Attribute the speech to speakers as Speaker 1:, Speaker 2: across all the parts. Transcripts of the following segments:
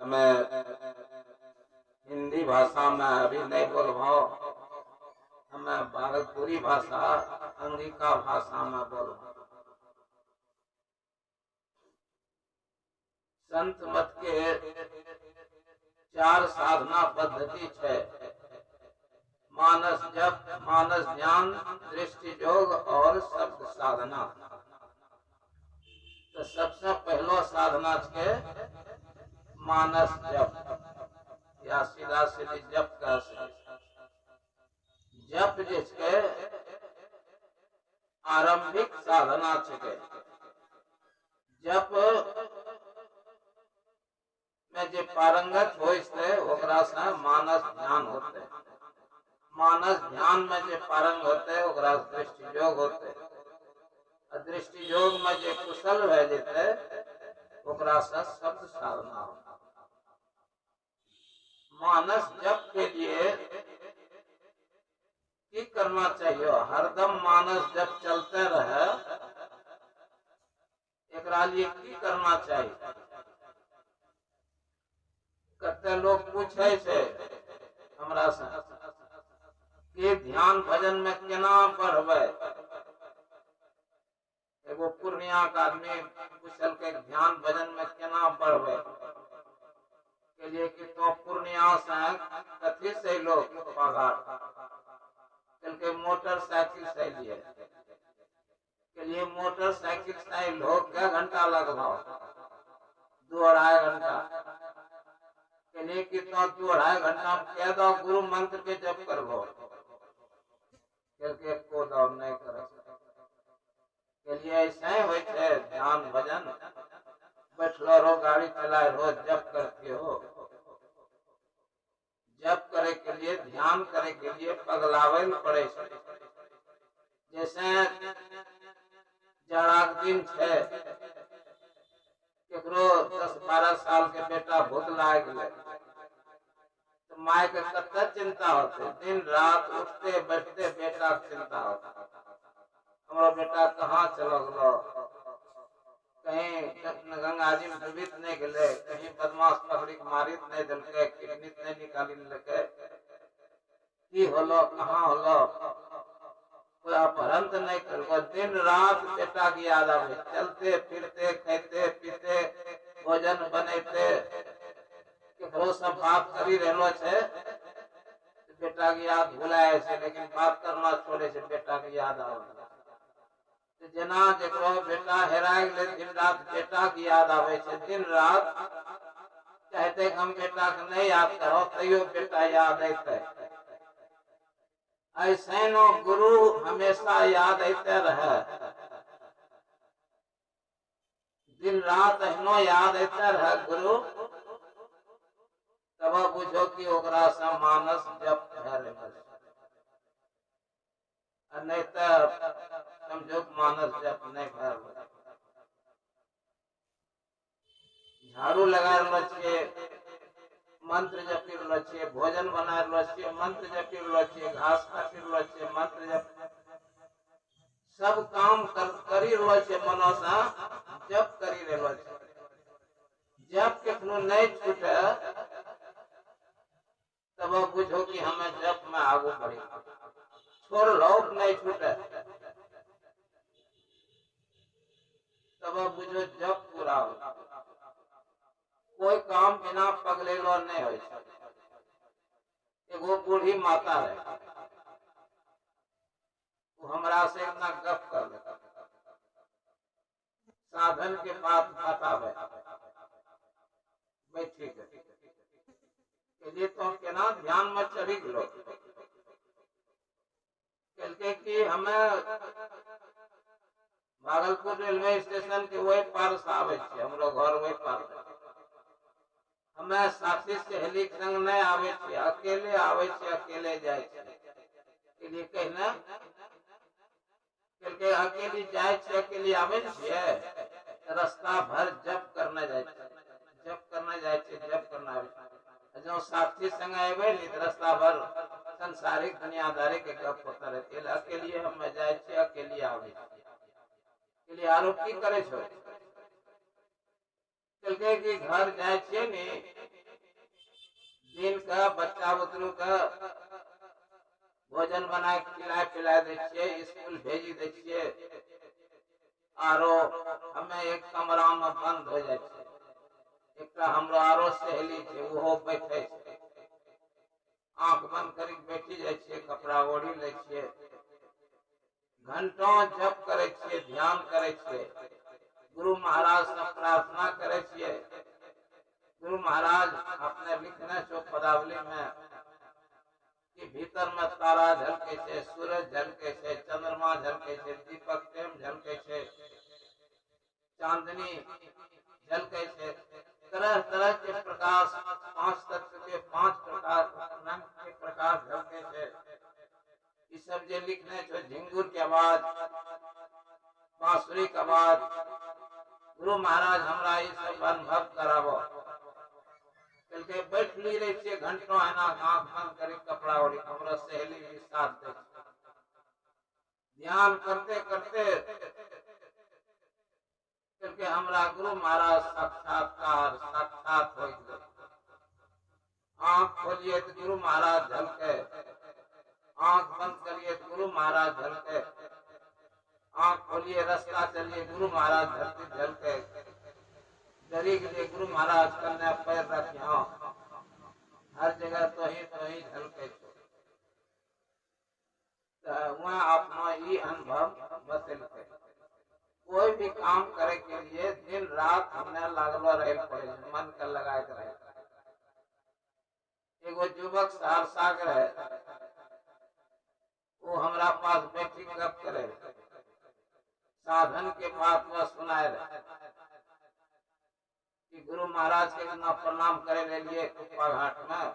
Speaker 1: हमें हिंदी भाषा में अभी नहीं बोलबो, हमें भोजपुरी भाषा अंगिका भाषा में बोलबो। संत मत के 4 साधना पद्धति है। मानस जप, मानस ध्यान, दृष्टि योग और शब्द साधना। तो सबसे पहलो साधना के मानस जप या सीधा सीधी जप कर जप जिसके आरंभिक साधना छे। जप में जे पारंगत होइसे ओकरा से मानस ध्यान होते। मानस ध्यान में जे पारंग होते ओकरा दृष्टि योग होते। दृष्टि योग में जे कुशल रह जेते ओकरा से शब्द साधना होते। मानस जप के लिए की करना चाहिए? हरदम मानस जप चलते रहे, एकरा लिए की करना चाहिए? कते लोग पूछे छे हमरा से कि ध्यान भजन में केना बढ़बे। एगो पूर्णिया के आदमी पूछल के ध्यान भजन में केना बढ़बे के लिए कि तो पूर्णिया से कथी से लोग पहाड़ के मोटरसाइकिल से लिए के लिए मोटरसाइकिल से लोग क्या घंटा लगभो 2-2.5 घंटा के लिए कि तो 2-2.5 घंटा में कह दो गुरु मंत्र के जप करबो के को दौड़ नहीं करे के लिए ऐसे होय छे। ध्यान भजन बैठलो रहो, गाड़ी चलाए रहो, जप करते हो। जप करे के लिए, ध्यान करे के लिए पगलावे पड़े छे। जैसे जाड़ा के दिन छे, केकरो 10-12 साल के बेटा भूख लाग गेले तो माय के कते चिंता होते। दिन रात उठते बैठते बेटा के चिंता होते। हमारा बेटा कहाँ चलो गलो, कहीं गंगा जी में डूबित नहीं गेले, कहीं बदमाश पकड़ी के मारित नहीं दिलके, किडनी नहीं निकाली लेके, की होलो, कहाँ होलो, कोई अपहरण तो नहीं कर। दिन रात बेटा की याद आवे। चलते फिरते, खाते पीते, भोजन बनते, केकरो से बात करी रहलो छे, बेटा की याद भुलाए छे, लेकिन बात करना छोड़े छे, बेटा की याद आवे। जना जेकरो बेटा हेराय गेले, दिन रात बेटा की याद आवे छे। दिन रात कहते हम बेटा के नहीं याद करो, तैयो बेटा याद आते। ऐसे नो गुरु हमेशा याद आते रहे। दिन रात एहनो याद आते रहे गुरु, तब बुझो कि ओकरा से मानस जप है। नहीं तो समझो मानस जप नहीं कर। झाड़ू लगा रहलो छिए, मंत्र जपी रहलो छिए, भोजन बना रहलो छिए, मंत्र जपी रहलो छिए, घास काटी रहलो छिए, मंत्र जप, सब काम करी रहलो छिए, मनो से जप करी रहलो छिए। जप केखनो नहीं छूटे तब बुझो कि हमें जप में आगू बढ़ी। छोड़ लो नहीं छूटे तब बुझो जप पूरा हो। कोई काम बिना पगलेलो नहीं हो। एगो बूढ़ी माता है, वो हमरा से इतना गप कर ले, साधन के बात बतावे, भाई ठीक है के लिए तो केना ध्यान में चढ़ी गलो। कहलके कि हमें भागलपुर रेलवे स्टेशन के वही पार से आवे छे, हमरो घर वही पार है। हमें साथी सहेली के संग नहीं आवे छे, अकेले आवे छे, अकेले जाए छे। के लिए कहना कहलके अकेले जाए छे, अकेले आवे छे, रास्ता भर जप करने जाए छे, जप करने जाए छे, जप करना आवे। जो साथी संग आवे नी रास्ता भर संसारिक दुनियादारी के गप होता रहते। अकेले हम जाए छे, अकेले आवे के लिए आरोप की करे छो। कहलके कि घर जाए छे नी दिन का बच्चा बुतरू का भोजन बनाए खिलाए पिलाए दे छिए, स्कूल भेजी दे छिए, आरो हमें एक कमरा में बंद हो जाए छिए। एक हमरो आरो सहेली छे, वो बैठे छे, आंख बंद करी बैठी जाए छिए, कपड़ा ओढ़ी ले छिए, घंटों जप करे छिए, ध्यान करे छिए, गुरु महाराज से प्रार्थना करे छिए। गुरु महाराज अपने लिखने छो पदावली में कि भीतर में तारा झलके छे, सूरज झलके छे, चंद्रमा झलके छे, दीपक टेम झलके छे, चांदनी झलके छे, तरह तरह के प्रकाश, पांच तत्व के पांच प्रकार रंग के प्रकाश झलके छे। ये सब जे लिखने छो, झिंगुर के आवाज, बांसुरी के आवाज, गुरु महाराज हमरा ये सब अनुभव करावो। के बैठ ली रही छे घंटों, है ना, आंख बंद करी कपड़ा ओढ़ी, हमरा सहेली भी साथ दे। ध्यान करते करते करके हमरा गुरु महाराज साक्षात्कार साक्षात हो गए। आंख खोलिए तो गुरु महाराज झलके, आंख बंद करिए तो गुरु महाराज झलके, आंख खोलिए रास्ता चलिए गुरु महाराज झलके, डरी के लिए गुरु महाराज कन्या पैर रखियो, हर जगह तो ही झलके। वहाँ अपना ही अनुभव बतलते। कोई भी काम करे के लिए दिन रात हमने लागलो रहे पड़े, मन का लगाए रहे। एगो युवक सहरसा के है, वो हमरा पास बैठी गप करे, साधन के बात में सुनाए रहे कि गुरु महाराज के ना प्रणाम करे ले लिए कुप्पा घाट में,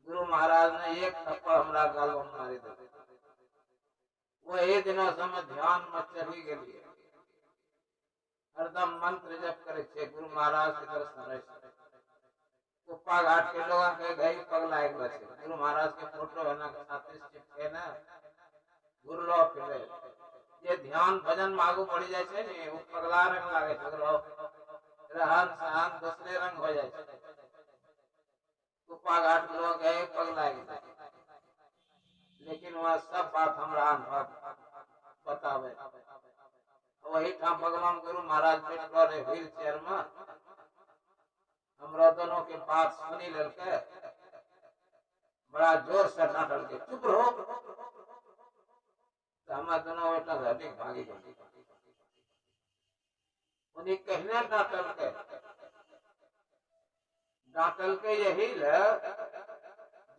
Speaker 1: गुरु महाराज ने एक थप्पड़ हमरा गाल में मारी दे। वही दिनों से मैं ध्यान में चली गई, हरदम मंत्र जप करे छे, गुरु महाराज के दर्शन रहे। कुप्पा घाट के लोग के गई पगला एक बचे, गुरु महाराज के फोटो है ना के साथ चिपके ना गुरलो फिरे। ये ध्यान भजन में आगू बढ़ी जाए छे ने, वो पगला रंग लागे छे, रहन सहन दूसरे रंग हो जाए छे। कुप्पा घाट लोग गए पगला गए, लेकिन वह सब बात हमरा अनुभव बतावे। वही ठाम भगवान गुरु महाराज बैठलो रहे व्हील चेयर में, हमरा दोनों के बात सुनी ललके, बड़ा जोर से डांटल के चुप रहो, तो हम दोनों बेटा धरती भागी गई। उन्हीं कहने डांटल के यही ले,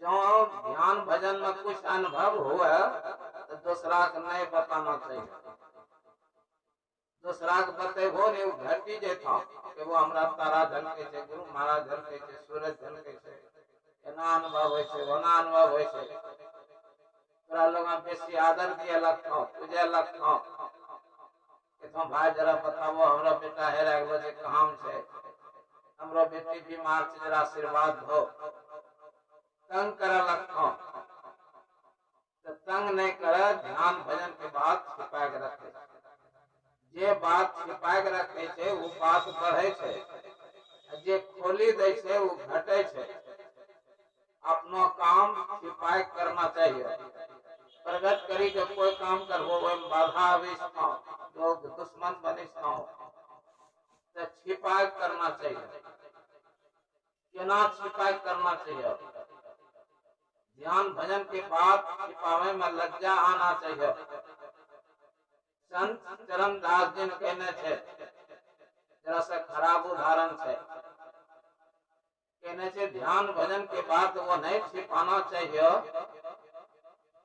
Speaker 1: जो ध्यान भजन में कुछ अनुभव हुआ तो दूसरा को नहीं बताना चाहिए। दूसरा को बतेबो नहीं, वो घटी जेता कि वो हमरा तारा झलके छे, गुरु महाराज झलके छे, सूरज झलके छे, एना अनुभव होय छे, ओना अनुभव होय छे। तोरा लोग बेसी आदर दिए लगतो, पूजे लगतो कि तुम भाई जरा बताओ हमरा बेटा हेरा गेलो छे, कहां छे, हमरा बेटी बीमार छे, जरा आशीर्वाद दो। तंग करे लगतो, तो तंग नहीं करे, ध्यान भजन के बात छिपा के रखे। जे बात छिपा के रखे छे वो बात बढ़े छे, जे खोली दे छे वो घटे छे। अपनो काम छिपा के करना चाहिए, प्रगट करी के कोई काम करबो वो बाधा आविष्ठा, लोग दुश्मन बनिष्ठा, तो छिपा के करना चाहिए। केना छिपा के करना चाहिए? ध्यान भजन के बाद छिपावे में लज्जा आना चाहिए। संत चरणदास जी ने कहने छे, जरा से खराब उदाहरण छे, कहने छे ध्यान भजन के बाद वो नहीं छिपाना चाहिए।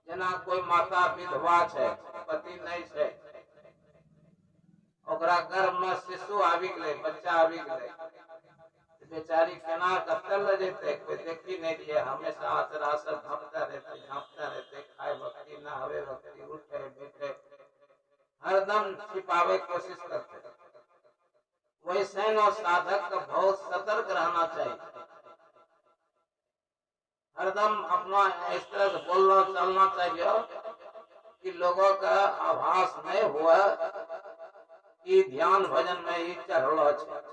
Speaker 1: जना कोई माता विधवा छे, पति नहीं छे, ओकरा गर्भ में शिशु आबि गेले, बच्चा आबि गेले, बेचारी केना कतल जेते, कोई देखी नहीं दिए, हमेशा आचरा से झांपते रहते, खाए वक्ती ना हवे वक्ती, उठे बैठे हरदम छिपावे कोशिश करते। वैसे न साधक को बहुत सतर्क रहना चाहिए, हरदम अपना इस तरह से बोलना चलना चाहिए कि लोगों का आभास नहीं हुआ कि ध्यान भजन में ही चढ़लो छे।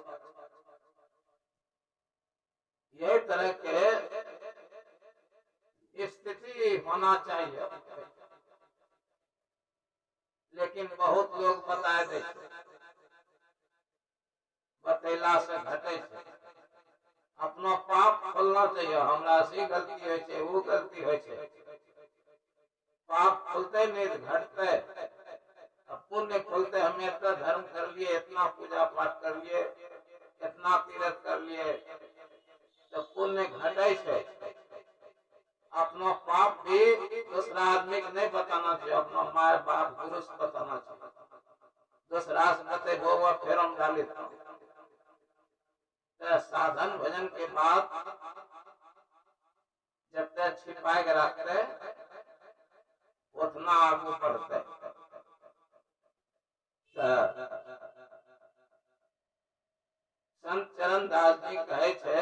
Speaker 1: यही तरह के स्थिति होना चाहिए, लेकिन बहुत लोग बताए दे बतैला से घटे छै। अपना पाप खोलना चाहिए, हमरा से गलती होय छै, वो गलती होय छै। पाप खोलते नहीं घटते, पुण्य खोलते। हमें इतना धर्म कर लिए, इतना पूजा पाठ कर लिए, इतना तीर्थ कर लिए, तो पुण्य घटे छै। अपना पाप भी दूसरा आदमी के नहीं बताना चाहिए, अपना माय बाप गुरु से बताना चाहिए। दूसरा से बतेबो फिर हम डाली साधन भजन के बाद जब तक छिपा के रखते उतना आगू बढ़ते। संत चरण दास जी कहे छे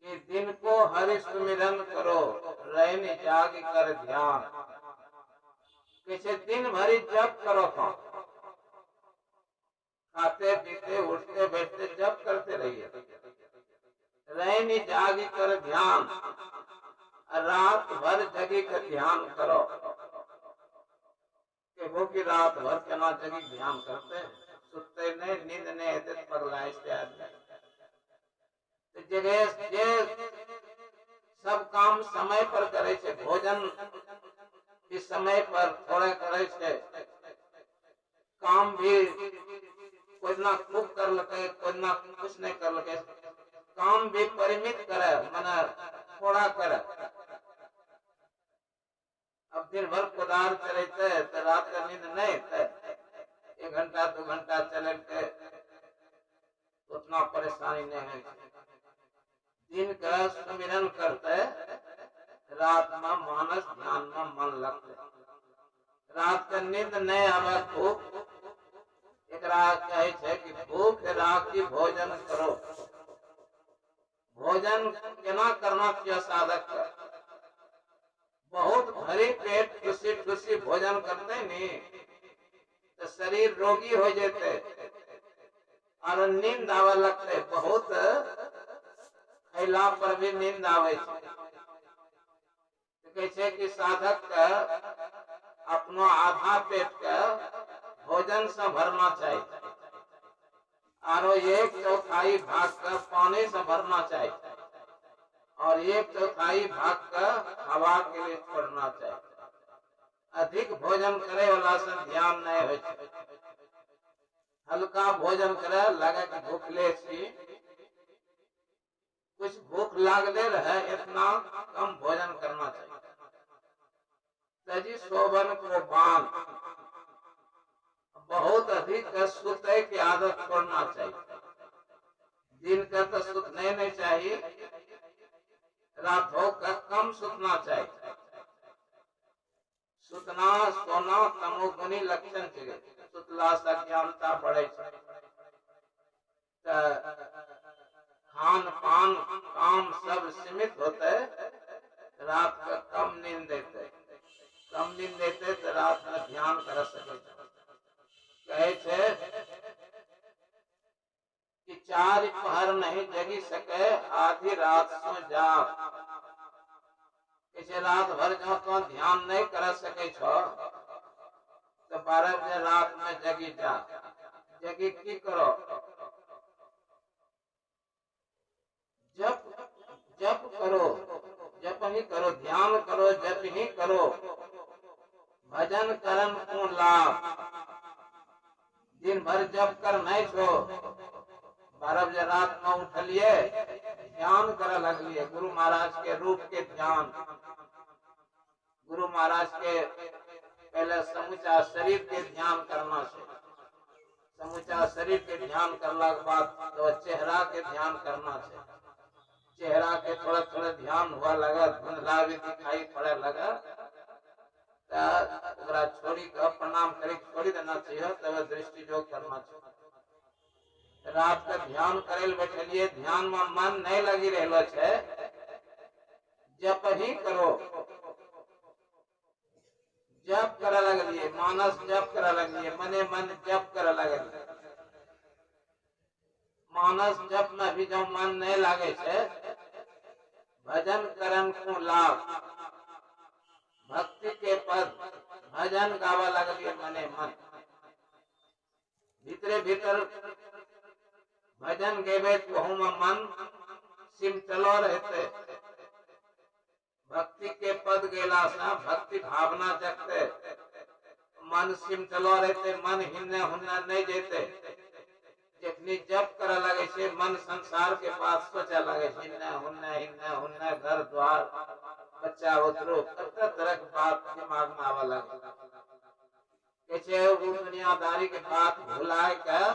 Speaker 1: कि दिन को हरि सुमिरन करो, रैन जाग कर ध्यान। किसी दिन भरी जप करो, तो खाते पीते उठते बैठते जप करते रहिए। रैन जाग कर ध्यान, रात भर जगी कर ध्यान करो। कि वो की रात भर केना जगी ध्यान करते, सुते नहीं, नींद नहीं आते, पगलाए से आदमी। जगह जे सब काम समय पर करे छे, भोजन भी समय पर थोड़े करे छे, काम भी कोई ना खूब कर लगे, कोई ना कुछ नहीं कर लगे, काम भी परिमित करे, मना थोड़ा करे। अब दिन भर कोदार चलते तो रात का नींद नहीं, 1 घंटा 2 घंटा चलते उतना परेशानी नहीं है। दिन का सुमिरन करते, रात में मानस ध्यान में मन लगते। रात का नींद नहीं आवे खूब, एकरा कहे छे कि भूख राखी भोजन करो। भोजन केना करना चाहिए साधक का? बहुत भरी पेट खुशी खुशी भोजन करते नहीं तो शरीर रोगी हो जाते और नींद आवे लगते। बहुत खैला पर भी नींद आवे छे कि साधक का अपनो आधा पेट का भोजन से भरना चाहिए और 1/4 भाग का पानी से भरना चाहिए और 1/4 भाग का हवा के लिए छोड़ना चाहिए। अधिक भोजन करे वाला से ध्यान नहीं हो, हल्का भोजन करे, लगे कि भूखले छी, कुछ भूख लागले रहे, इतना कम भोजन करना चाहिए। तजी शोभन को बांध, बहुत अधिक सुते की आदत छोड़ना चाहिए। दिन का तो सुतने नहीं चाहिए, रातों का कम सुतना चाहिए। सुतना सोना तमोगुनी लक्षण छे, सुतला से अज्ञानता बढ़े छे। खान पान काम सब सीमित होते, रात का कम नींद देते, कम नींद देते तो रात में ध्यान कर सके। कहे छे कि 4 पहर नहीं जगी सके, आधी रात सो जाग। इसे रात भर जो तो ध्यान नहीं कर सके छो तो 12 बजे रात में जगी जा। जगी की करो? जप जप करो, जप ही करो, ध्यान करो, जप ही करो। भजन करन को लाभ, दिन भर जप कर नहीं छो, 12 बजे रात में उठलिए, ध्यान करे लगलिए, गुरु महाराज के रूप के ध्यान। गुरु महाराज के पहले समूचा शरीर के ध्यान करना है, समूचा शरीर के ध्यान करने के बाद तो चेहरा के ध्यान करना है। चेहरा के थोड़ा थोड़ा ध्यान हुआ लगा, धुंधला भी दिखाई पड़े लगा, छोड़ी का प्रणाम करी छोड़ी देना चाहिए, तब दृष्टि जो करना चाहिए। रात का ध्यान करे बैठलिए, ध्यान में मन नहीं लगी रहलो छे, जप ही करो। जप करे लगलिए, मानस जप करे लगलिए, मने मन जप करे लगलिए। मानस जप में भी जो मन नहीं लागे छे, भजन करन को लाभ, भक्ति के पद भजन गावा लगलिए मने मन। भीतरे भीतर भजन गेबे तो हम मन सिम चलो रहते, भक्ति के पद गेला सा भक्ति भावना जगते, मन सिम चलो रहते, मन हिन्ने हुन्ना नहीं जेते। जितनी जप कर लगे से मन संसार के पास सोचा लगे, हिन्ने हुन्ने घर द्वार बच्चा उतरो तरह तरह की बात दिमाग में आवा लगे। कैसे वो दुनियादारी के बात भुलाए कर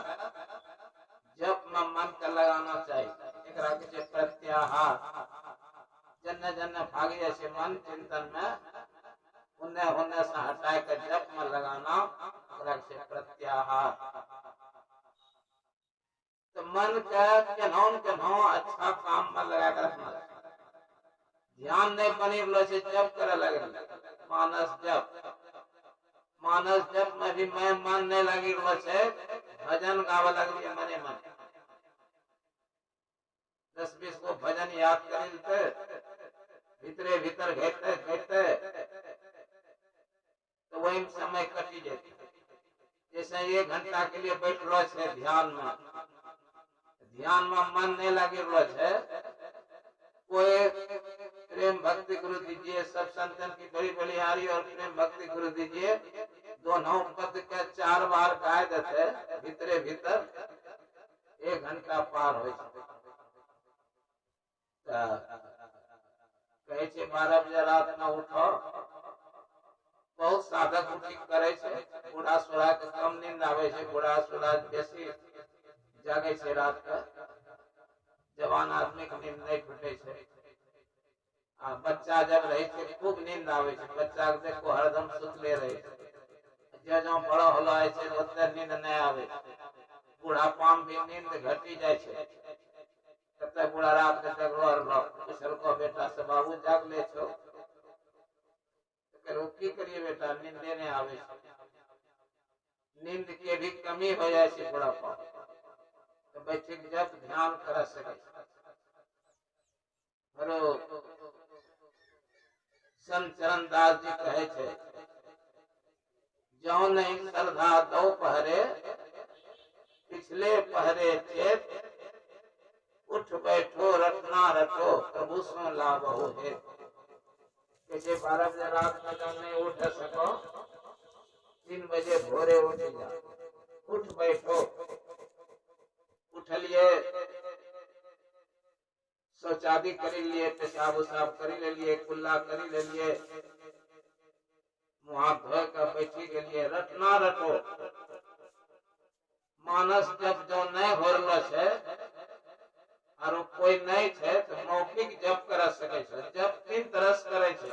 Speaker 1: जप में मन का लगाना चाहिए। एक रात के प्रत्याहार जन्ने जन्ने भागी जैसे मन चिंतन में उन्ने से हटाए कर जप में लगाना से प्रत्याहार। तो मन का केनौ अच्छा काम में लगा कर रखना, ध्यान नहीं बनी लो से जप करे लगे। मानस जप में भी मैं मन नहीं लगी लो से भजन गावा लगे मने मन। 10-20 को भजन याद करते भीतरे भीतर घटते तो वही समय कटी जाती। जैसे 1 घंटा के लिए बैठ लो छे ध्यान में मन नहीं लगी रो छे, कोई प्रेम भक्ति गुरु दीजिए, सब संतन की बड़ी बलिहारी और प्रेम भक्ति गुरु दीजिए, दोनों पद के 4 बार गाय देते, भीतरे भीतर 1 घंटा पार हो कहे छे 12 बजे रात में उठो। बहुत साधक उठी करे छे, बूढ़ा सोढ़ा के कम नींद आवे छे, बूढ़ा सोढ़ा बेसी जागे छे रात का, जवान आदमी के नींद नहीं टूटे छे। बच्चा जब रहे छे खूब नींद आवे छे, बच्चा के देखो हरदम सुतले रहे छे। जो बड़ो होलो आए छे ओते नींद नहीं आवे, बुढ़ापा में भी नींद घटी जाए छे। कते बूढ़ा रात के जगलो रहलो, पूछल को बेटा से बाबू जाग ले छो, तो की करिए बेटा नींद नहीं आवे छे। नींद के भी कमी हो जाए छे बुढ़ापा, तो बैठे जब ध्यान कर सके। संत चरण दास जी कहे छे, जो नहीं श्रद्धा दो पहरे, पिछले पहरे चेत, उठ बैठो रटना रटो, प्रभु सो लाभो है। कैसे 12 बजे रात में जब नहीं उठ सको, 3 बजे भोरे उठ जा, उठ बैठो, उठलिए, शौचादी करी लिए, पेशाब उसाब करी ले लिए, कुल्ला करी ले लिए, मुँह हाथ धोए कर बैठी के लिए, रटना रटो। मानस जब जो नहीं हो रहा है और कोई नहीं है तो मौखिक जप कर सके छे। जप 3 तरह से करे छे,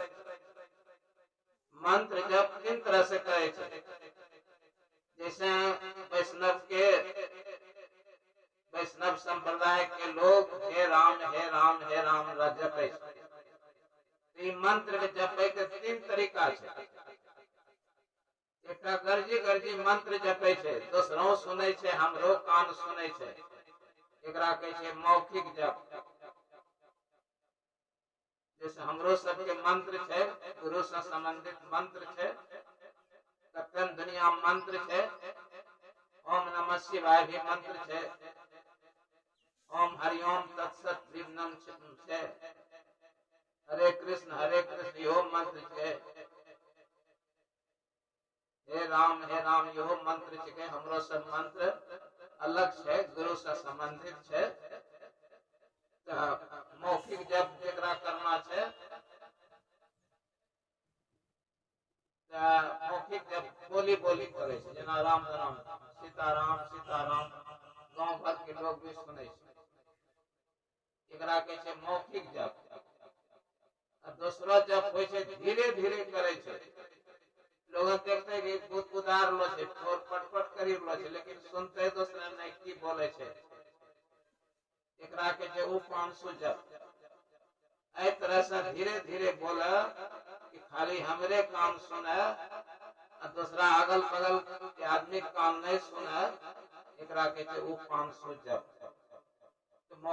Speaker 1: मंत्र जप 3 तरह से करे छे। जैसे वैष्णव संप्रदाय के लोग हे राम जपे। मंत्र के जपे के 3 तरीका छे। एक गर्जी मंत्र जपे छे, दोसरों सुने छे, हमरो कान सुने छे, एकरा कहे छे मौखिक जप। जैसे हमरो सबके मंत्र छे, गुरु से संबंधित मंत्र छे, कतन दुनिया मंत्र छे, ओम नमः शिवाय भी मंत्र छे, ओम हरिओम तत्सत भी मंत्र छे, हरे कृष्ण यो मंत्र छे, हे राम यो मंत्र छे। हमरो सब मंत्र अलग छे, गुरु से संबंधित छे। मौखिक जप जेकरा करना छे, मौखिक जप बोली करे छे, जेना राम सीताराम गांव भर के लोग भी सुने छे, एकरा कहे छे मौखिक जप। दूसरा जप होय छे धीरे धीरे करे छे। लोग देखते कि बहुत उदार लो छे, और पटपट करी लो छे, लेकिन सुनते दूसरा नहीं की बोले छे, एकरा के जे उपांशु जप। ए तरह से धीरे धीरे बोले कि खाली हमरे कान सुने और दूसरा अगल बगल के आदमी कान नहीं सुने, एकरा के जे उपांशु जप।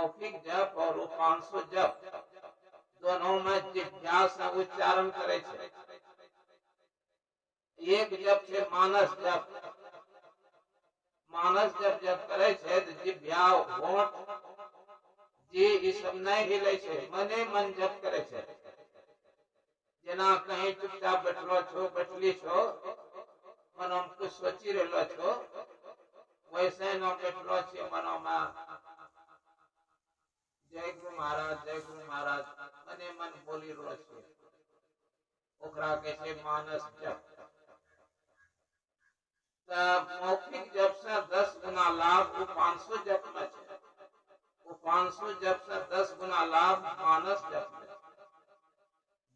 Speaker 1: मौखिक जप और उपांशु जप दोनों में जिज्ञासा से उच्चारण करे छे। एक जप छे मानस जप। मानस जप जब करे छे तो जिभ्या होंठ जी ई सब नहीं हिले छे, मने मन जप करे छे। जेना कहीं चुपचाप बैठलो छो, बैठली छो, मनो में कुछ सोची रहलो छो, वैसे न बैठलो छे मनो में जय गुरु महाराज मने मन बोली रहलो छे, ओकरा कहे छे मानस जप। मौखिक जप से 10 गुना लाभ उपांशु जप में छे। उपांशु जप से 10 गुना लाभ मानस जप में।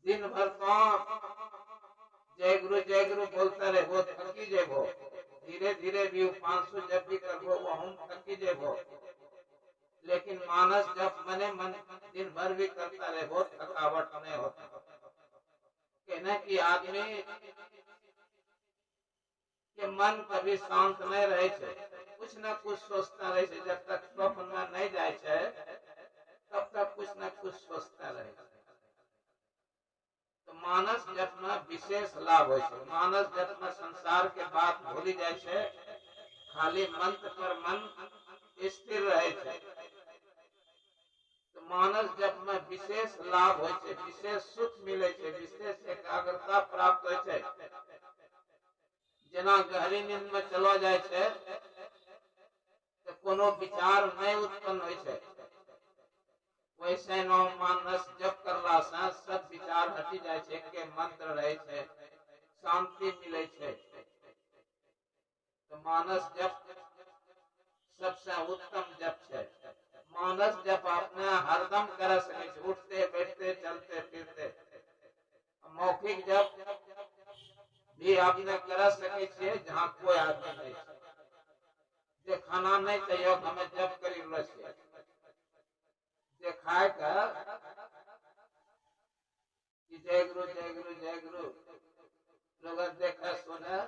Speaker 1: दिन भर तो जय गुरु बोलते रहो, थकी जेबो। धीरे धीरे भी उपांशु जप भी करबो, वो हम थकी जेबो। लेकिन मानस जप मने मन दिन भर भी करता रहो, थकावट नहीं होता। कहने की आदमी के मन कभी शांत नहीं रहे छे, कुछ न कुछ सोचता रहे छे। जब तक स्वप्न में नहीं जाए छे तब तक कुछ न कुछ सोचता रहे छे। तो मानस जप में विशेष लाभ होय छे। मानस जप में संसार के बात भूली जाए छे, खाली मंत्र पर मन स्थिर रहे छे। तो मानस जप में विशेष लाभ होय छे, विशेष सुख मिले छे, विशेष एकाग्रता प्राप्त होय छे। जेना गहरी नींद में चलो जाए छे तो कोनो विचार नहीं उत्पन्न होय छे, वैसे नो मानस जप करला से सब विचार हटी जाए छे, के मंत्र रहे छे, शांति मिले छे। तो मानस जप सबसे उत्तम जप छे। मानस जप आपने हरदम कर सके छे, उठते बैठते चलते फिरते। मौखिक जप भी आपने कर सके छे जहां कोई आदमी नहीं छे, जे खाना नहीं चाहिए हमें जप करी लो छे, जे खाए का जय गुरु लोग देखे सुने,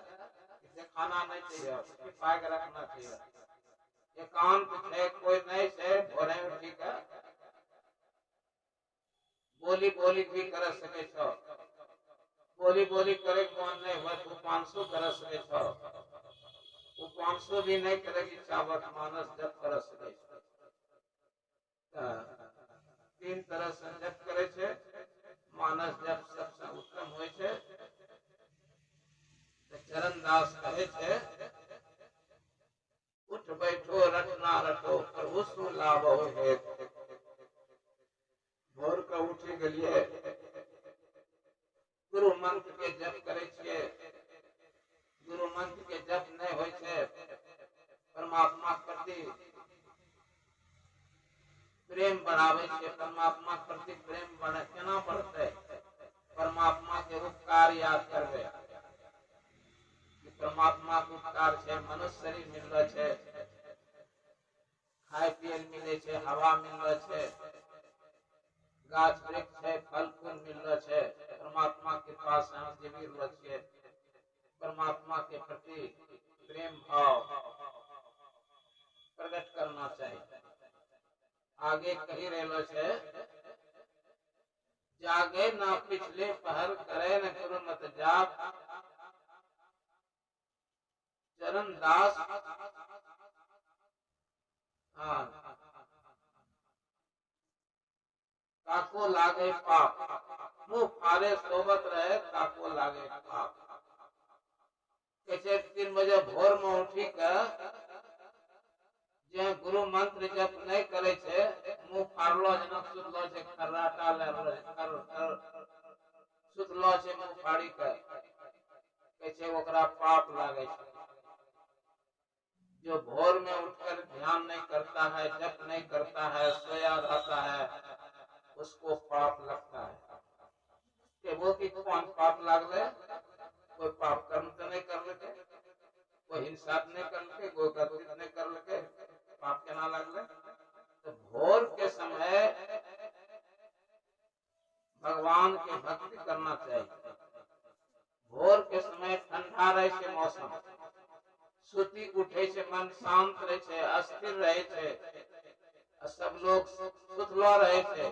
Speaker 1: जे खाना नहीं चाहिए, छिपा के रखना चाहिए। एकांत छे, कोई नहीं छे, भोरे उठी के बोली भी कर सके छो। बोली करे कौन नहीं हो तो उपांशु कर सके छो। उपांशु भी नहीं करे की चावत मानस जप कर सके छो। तीन तरह से जप करे छे। मानस जप सबसे उत्तम होय छे। चरण दास कहे छे, उठ बैठो रटना रटो प्रभु सु लाभ है। भोर के उठी गेलिए, गुरु मंत्र के जप करे छिए। गुरु मंत्र के जप नहीं होय छे, परमात्मा प्रति प्रेम बढ़ावे छे। परमात्मा प्रति प्रेम बढ़े केना बढ़ते? परमात्मा के उपकार याद करबे। परमात्मा के उपकार छे, मनुष्य शरीर मिललो छे, खाए पिए मिले छे, हवा मिललो छे, गाछ वृक्ष छे, फल फूल मिललो छे। परमात्मा के पास हम जीवी रहलो छे। परमात्मा के प्रति प्रेम भाव प्रकट करना चाहिए। आगे कही रहलो छे, जागे ना पिछले पहर करे न गुरु मत जाप, चरण दास काको लागे पाप, मुंह फारे सोबत रहे काको लागे पाप। कैसे 3 बजे भोर में उठी के जे गुरु मंत्र जप नहीं करे छे, मुंह फाड़लो जना सुतलो छे, खर्राटा लेलो सुतलो छे मुंह फाड़ी के, कैसे ओकरा पाप लागे छे। जो भोर में उठकर ध्यान नहीं करता है, जप नहीं करता है, सोया रहता है, उसको पाप लगता है। कि वो की कौन पाप लागले? कोई पाप कर्म तो नहीं कर लेके, कोई हिंसा नहीं कर लेके, कोई गलती नहीं कर लेके, पाप केना लागले? तो भोर के समय भगवान की भक्ति करना चाहिए। भोर के समय ठंडा रहे छे मौसम, सुती उठे छे, मन शांत रहे छे, अस्थिर रहे छे, सब लोग सुतलो रहे थे,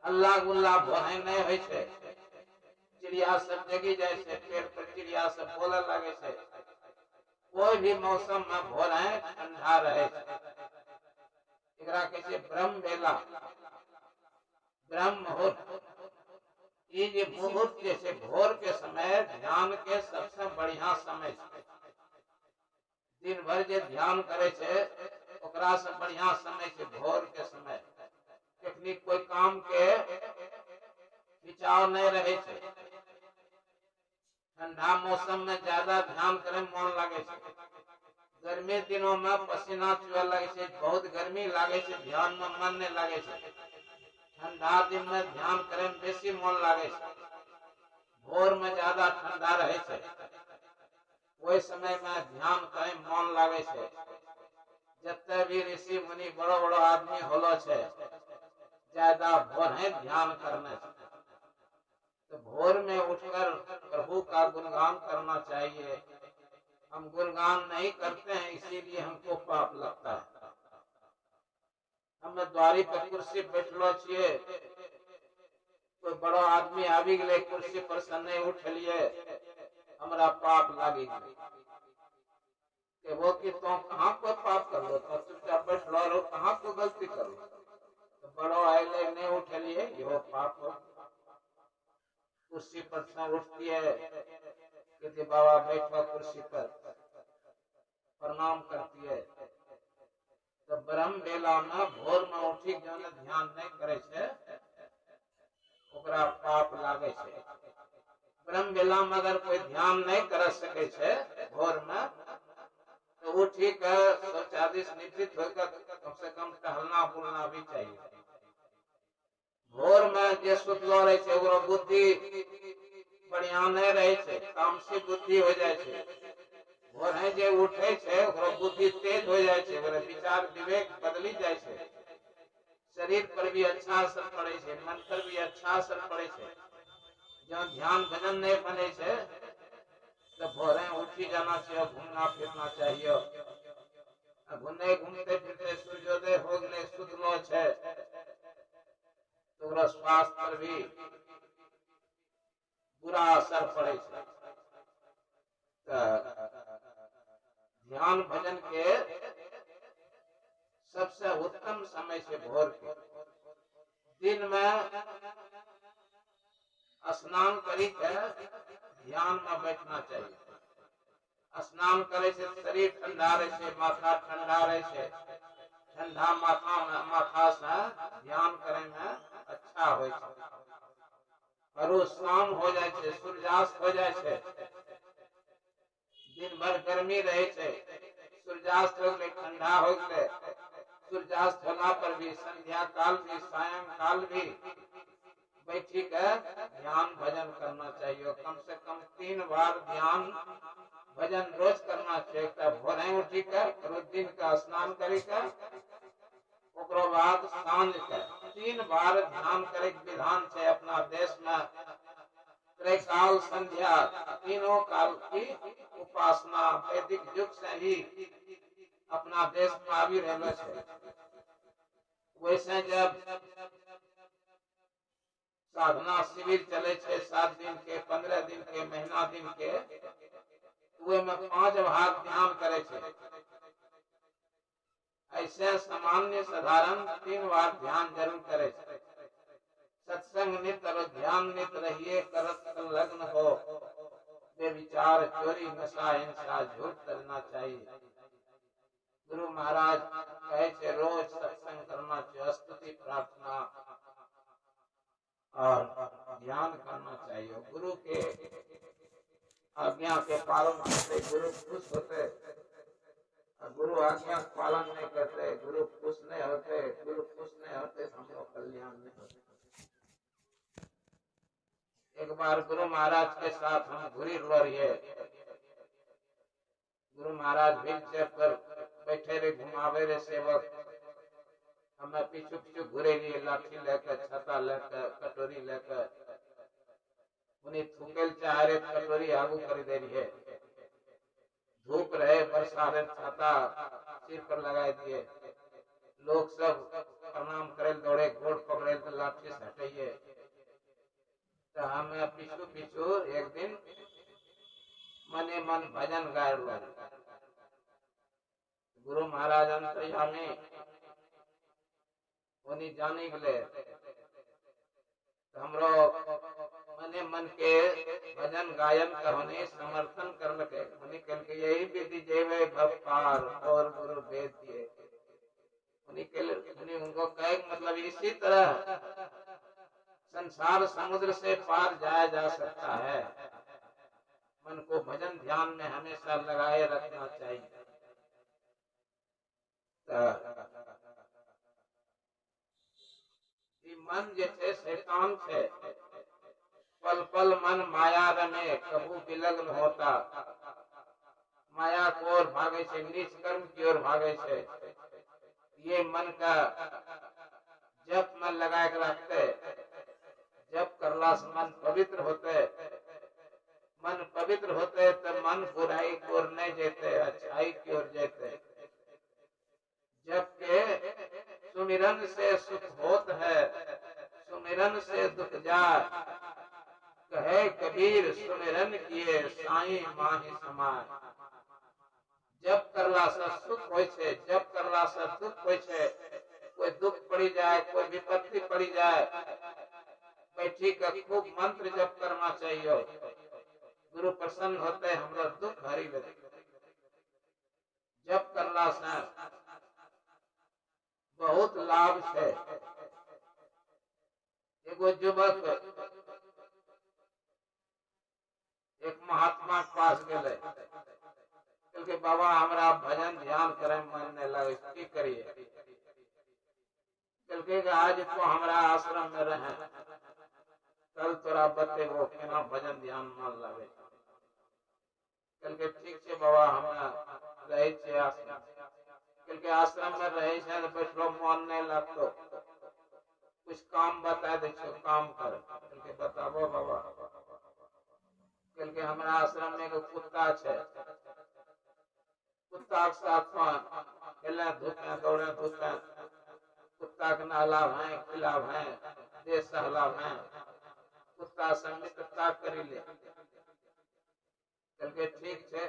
Speaker 1: हल्ला गुल्ला भोरे नहीं होय छै, चिड़िया सब जगी जाय छै, पेड़ पर चिड़िया सब बोले लगे छै, कोई भी मौसम में भोरे ठंडा रहे छै। एकरा कहै छै ब्रह्म बेला, ब्रह्म मुहूर्त। ये जे मुहूर्त जे छै भोर के समय ध्यान के सबसे बढ़िया समय छै। दिन भर जे ध्यान करे छै ओकरा से बढ़िया समय छै भोर के समय। तकनीक कोई काम के खिंचाव नहीं रहे छै। ठंडा मौसम में ज्यादा ध्यान करे में मन लगे छै, गर्मी दिनों में पसीना चुए लगे छै, बहुत गर्मी लागे छै, ध्यान में मन नहीं लगे छै। ठंडा दिन में ध्यान करे में बेसी मन लगे छै, भोर में ज्यादा ठंडा रहे छै, ओहि समय में ध्यान करे में मन लगे छै। जत्ते भी ऋषि मुनि बड़ो बड़ो आदमी होलो छै ज्यादा भोरे ध्यान करने छै। तो भोर में उठकर प्रभु का गुणगान करना चाहिए। हम गुणगान नहीं करते हैं इसीलिए हमको पाप लगता है। हम द्वारी पर कुर्सी बैठलो छिए, कोई बड़ो आदमी आबी गए कुर्सी पर से नहीं उठलिए, हमरा पाप लागी गए। वो कि तो कहाँ कोई पाप कर लो, तो चुपचाप बैठलो रहो, कहाँ कोई गलती कर लो, तो बड़ो आए नहीं उठलिए, यो पाप हो। कुर्सी पर से उठती है, कहती बाबा बैठो कुर्सी पर, प्रणाम करती है। तो ब्रह्म बेला में भोर में उठी जो ध्यान नहीं करे छे ओकरा पाप लागे छे। ब्रह्म बेला में अगर कोई ध्यान नहीं कर सके छे भोर में, तो उठी कर शौचालय से निवृत्त होकर कम से कम टहलना बुलना भी चाहिए। भोर में जे सुतलो रहे छे ओकरो बुद्धि बढ़िया नहीं रहे छे, तामसिक बुद्धि हो जाए छे। भोरे जे उठे छे ओकरो बुद्धि तेज हो जाए छे, ओकरो विचार विवेक बदली जाए छे, शरीर पर भी अच्छा असर पड़े छे, मन पर भी अच्छा असर पड़े छे। जहाँ ध्यान भजन नहीं बने छे तो भोरे उठी जाना चाहिए, घूमना फिरना चाहिए। घूमते घूमते फिरते सूर्योदय हो गए, सुतलो छे तो ओकरा स्वास्थ्य पर भी बुरा असर पड़े छे। ध्यान भजन के सबसे उत्तम समय से भोर के। दिन में स्नान करी के ध्यान में बैठना चाहिए। स्नान करे से शरीर ठंडा रहे छे, माथा ठंडा रहे छे। ठंडा माथा से ध्यान करे में अच्छा होय छे। और शाम हो जाए छे, सूर्यास्त हो जाए छे, दिन भर गर्मी रहे छे, सूर्यास्त हो गए, ठंडा हो गए। सूर्यास्त होला पर भी संध्या काल भी सायं काल भी बैठी कर ध्यान भजन करना चाहिए। कम से कम 3 बार ध्यान भजन रोज करना चाहिए। भोरे उठी कर दिन का स्नान करी कर ओकरो बाद सांझ के 3 बार ध्यान करे के विधान है अपना देश में। त्रैकाल संध्या तीनों काल की उपासना वैदिक युग से ही अपना देश में आवी रहलो छे। वैसे जब साधना शिविर चले छे 7 दिन के, 15 दिन के, महीना दिन के, वे में 5 भाग ध्यान करे छे। ऐसे सामान्य साधारण 3 बार ध्यान जरूर करे छे। सत्संग नित और ध्यान नित रहिए, करत लग्न हो, वे विचार चोरी नशा हिंसा झूठ करना चाहिए। गुरु महाराज कहे छे रोज सत्संग करना चाहिए, स्तुति प्रार्थना और ध्यान करना चाहिए। गुरु के आज्ञा के पालन करते गुरु खुश होते, गुरु आज्ञा पालन नहीं करते गुरु खुश नहीं होते। गुरु खुश नहीं होते हम लोग कल्याण नहीं होते। एक बार गुरु महाराज के साथ हम घूरी रहिए। गुरु महाराज व्हील चेयर पर बैठे रहे, घुमावे रहे सेवक। हमें पीछू पीछू घूरे लिए, लाठी लेकर, छाता लेकर, कटोरी लेकर। उन्हें थूकेल चाह रहे, कटोरी आगू कर दे रही है। धूप रहे, बरसा रहे, छाता सिर पर लगा दिए। लोग सब प्रणाम करे दौड़े, गोड़ पकड़े तो लाठी से हटाइए। तो हमें पीछू पीछू एक दिन मने मन भजन गाय गुरु महाराज अंतर्यामी उन्हीं जाने के लिए हमरो मने मन के भजन गायन कहने समर्थन करने के उन्हीं के यही विधि जेवे भवपार और गुरु भेद दिए। उन्हीं उनको कहे मतलब इसी तरह संसार समुद्र से पार जाया जा सकता है। मन को भजन ध्यान में हमेशा लगाए रखना चाहिए। मन जैसे शैतान से पल पल मन माया रमे कबू विलग्न होता। माया को ओर भागे से, नीच कर्म की ओर भागे से। ये मन का जब मन लगा के रखते, जब करला से मन पवित्र होते, मन पवित्र होते तो मन बुराई की ओर नहीं जेते, अच्छाई की ओर जेते। जबकि सुमिरन से सुख होत है, सुमिरन से दुख जाए। कहे कबीर सुमिरन किए साईं माही समाय। जब करला से सुख होय छे, जब करला से दुख होय छे। कोई दुख पड़ी जाए, कोई विपत्ति पड़ी जाए, बैठी का खूब मंत्र जप करना चाहिए। गुरु प्रसन्न होते, हमरा दुख भरी लेते। जप करला से बहुत लाभ है। एगो युवक एक महात्मा के पास गए, क्योंकि बाबा हमरा भजन ध्यान करे मन नहीं लगे, की करिए? क्योंकि आज तो हमरा आश्रम में रहे, कल तोरा बते वो केना भजन ध्यान मन लगे। क्योंकि ठीक है बाबा हमरा रहे छे आश्रम, क्योंकि आश्रम में रहे छे तो बैठलो मन नहीं लगतो। कुछ काम बता दे छो, काम कर। क्योंकि बताबो बाबा, क्योंकि हमारा आश्रम में एक कुत्ता छे, कुत्ता के साथ खेले धूपे दौड़े धूपे, कुत्ता के नहलाव है, खिलाव है, देश सहलाव है, कुत्ता से मित्रता करी ले। क्योंकि ठीक छे,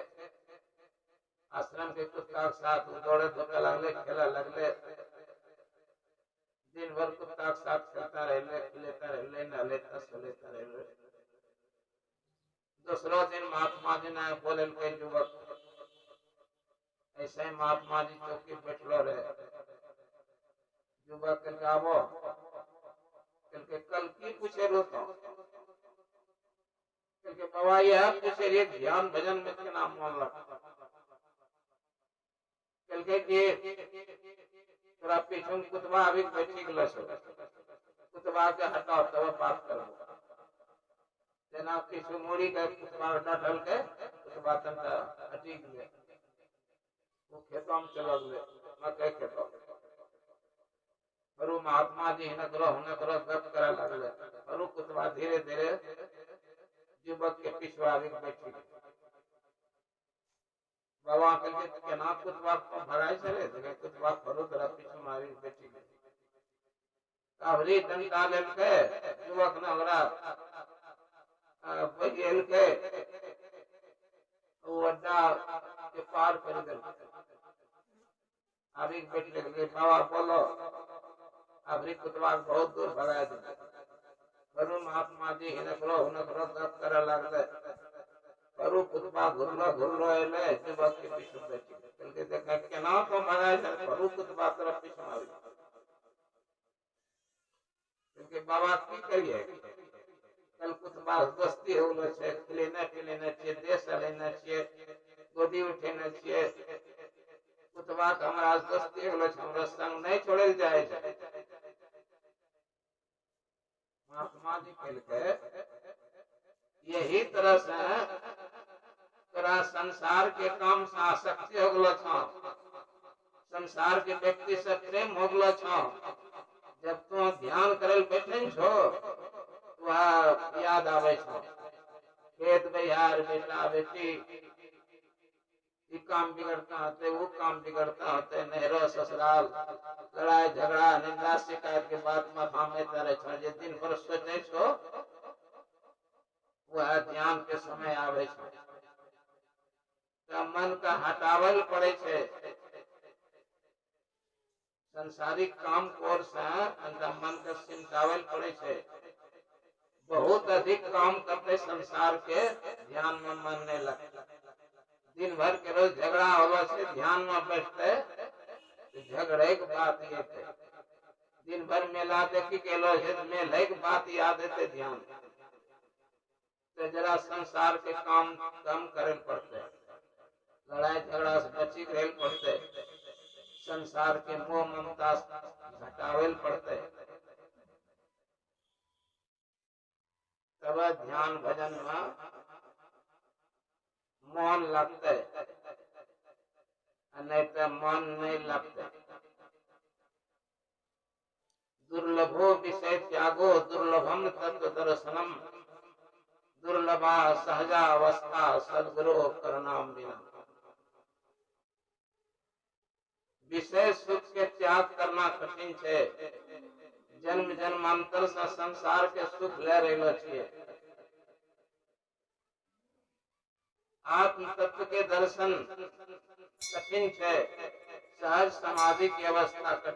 Speaker 1: आश्रम के कुत्ता के साथ दौड़े धूपे लगले, खेला लगले। दिन भर कुत्ता के साथ खेलता रहले, लेता रहले, नहलेता सोलेता रहले। दूसरा दिन महात्मा जी ने बोले के युवक, ऐसे महात्मा जी चौकी बैठलो रहे। युवक के गावो, क्योंकि कल की पूछे रोता, क्योंकि बाबा यह पूछे रे ध्यान भजन में के नाम मन लगता। क्योंकि तोरा पीछे कुतबा अभी बैठी गलो छो, कुतबा के हटाओ तब बात करो। जना पीछे मुड़ी के कुतबा डटल के कुतबा तंता हटी गए। वो खेतों में चला गए, मकई खेतों। और महात्मा जी हिन करो गप करा लगले। और कुतबा धीरे धीरे युवक के पिछवा आगे बैठी गई। बाबा के केना कुतबा को भगाई चले, कुतबा फरो तरह पीछे मारी बैठी गई। अबरी डंडा लेके युवक ने हमरा बगेल के वो अड्डा के पार कर गए। अभी बैठ गए, बाबा बोलो। अबरी कुतबा बहुत दूर भगाया दिया। वरुण महात्मा जी हिनकरो गप करे लगले। वरु कुतबा घुरलो एले युवक के पीछे बैठी। क्योंकि देखा केना तो भगाए जाए, वरु कुतबा तरफ पीछे मारी। क्योंकि बाबा की करिए, कल कुतबा दोस्ती हो गलो छे, खिलेने पिलेने छे, देश लेने छे, गोदी उठेने छे। कुतबा के हमरा दोस्ती हो गलो छे, हमरा संग नहीं छोड़ल जाए छे। महात्मा जी कह के यही तरह से तोरा संसार के काम से आसक्ति हो गलो छो, संसार के व्यक्ति से प्रेम हो गलो छो। जब तू ध्यान करल बैठे छो, वह याद आवे छो, खेत बहियार बेटा बेटी, ये काम बिगड़ता होते, वो काम बिगड़ता होते, नहरो ससुराल लड़ाई झगड़ा निंदा शिकायत के बाद माथा में तारे छे दिन भर सोचे छो वह ध्यान के समय आवे छे तो मन का हटावल पड़े छे। संसारिक काम कोर से मन के सिमटावल पड़े छे। बहुत अधिक काम करते संसार के ध्यान में मन नहीं लगता। दिन भर के रोज झगड़ा होगा से ध्यान में बैठते झगड़े की बात ये थे। दिन भर मेला देखी के लोग मेले की बात याद है ध्यान तो जरा संसार के काम कम करे पड़ते, लड़ाई झगड़ा से बची रहे पड़ते, संसार के मोह ममता घटावेल पड़ते, तब ध्यान भजन में मन लगते, नहीं तो मन नहीं लगते। दुर्लभो विषय त्यागो दुर्लभम तत्व दर्शनम दुर्लभा सहजावस्था सद्गुरु करनाम बिना। विषय सुख के त्याग करना कठिन है। जन्म जन्मांतर से संसार के सुख ले रहे छे। आत्म तत्व के दर्शन कठिन है। सहज समाधि की अवस्था कठिन